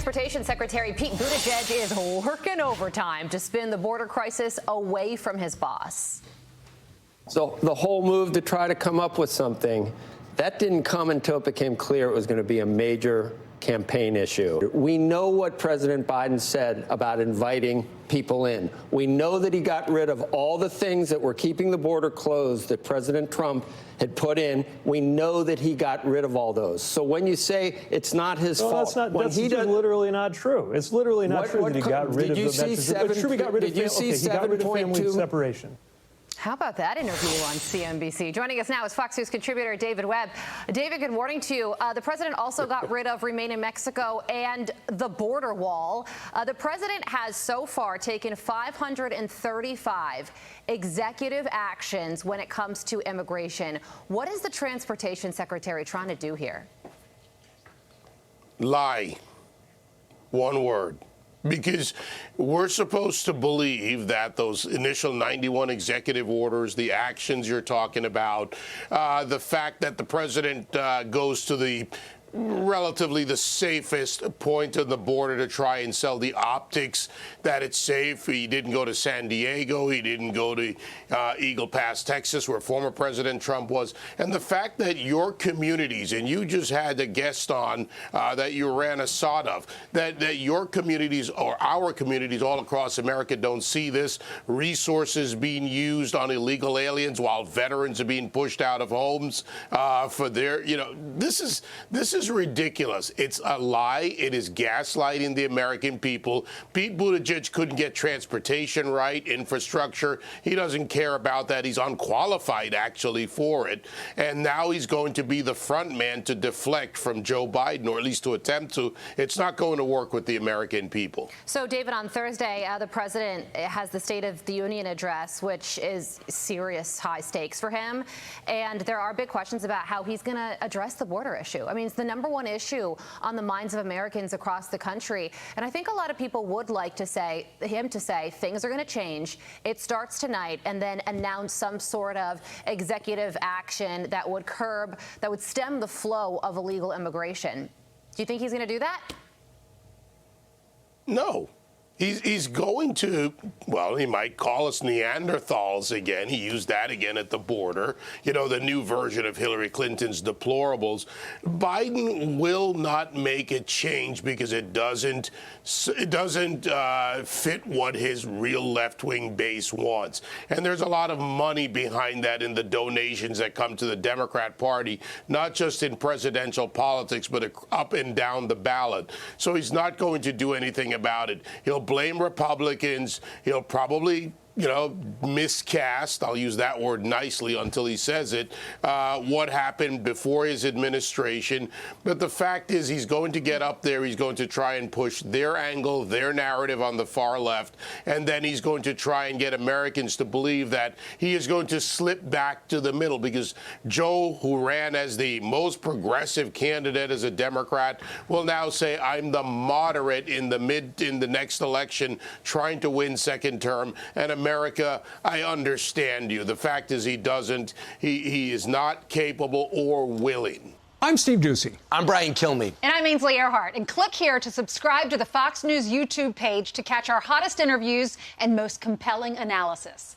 Transportation Secretary Pete Buttigieg is working overtime to spin the border crisis away from his boss. So the whole move to try to come up with something, that didn't come until it became clear it was going to be a major campaign issue. We know what President Biden said about inviting people in. We know that he got rid of all the things that were keeping the border closed that President Trump had put in. We know that he got rid of all those. So when you say it's not his fault, that's literally not true. It's literally not true that he got rid of the measures. Did you see 7.2 separation? How about that interview on CNBC? Joining us now is Fox News contributor David Webb. David, good morning to you. The president also got rid of Remain in Mexico and the border wall. The president has so far taken 535 executive actions when it comes to immigration. What is the transportation secretary trying to do here? Lie. One word. Because we're supposed to believe that those initial 91 executive orders, the actions you're talking about, the fact that the president goes to the relatively the safest point on the border to try and sell the optics that it's safe. He didn't go to San Diego. He didn't go to Eagle Pass, Texas, where former President Trump was. And the fact that your communities, and you just had a guest on that you ran a sod of, that your communities or our communities all across America don't see this, resources being used on illegal aliens while veterans are being pushed out of homes for their, this is ridiculous. It's a lie. It is gaslighting the American people. Pete Buttigieg couldn't get transportation right, infrastructure. He doesn't care about that. He's unqualified, actually, for it. And now he's going to be the front man to deflect from Joe Biden, or at least to attempt to. It's not going to work with the American people. So, David, on Thursday, the president has the State of the Union address, which is serious high stakes for him. And there are big questions about how he's going to address the border issue. I mean, it's the number one issue on the minds of Americans across the country. And I think a lot of people would like to say, things are going to change. It starts tonight, and then announce some sort of executive action that would stem the flow of illegal immigration. Do you think he's going to do that? No. He's going to, well, he might call us Neanderthals again. He used that again at the border. The new version of Hillary Clinton's deplorables. Biden will not make a change because it doesn't fit what his real left-wing base wants. And there's a lot of money behind that in the donations that come to the Democrat Party, not just in presidential politics, but up and down the ballot. So he's not going to do anything about it. He'll blame Republicans. He'll probably miscast, I'll use that word nicely until he says it, what happened before his administration. But the fact is, he's going to get up there. He's going to try and push their angle, their narrative on the far left. And then he's going to try and get Americans to believe that he is going to slip back to the middle, because Joe, who ran as the most progressive candidate as a Democrat, will now say, I'm the moderate in the next election, trying to win second term. And America, I understand you. The fact is, he doesn't. He is not capable or willing. I'm Steve Doocy. I'm Brian Kilmeade. And I'm Ainsley Earhart. And click here to subscribe to the Fox News YouTube page to catch our hottest interviews and most compelling analysis.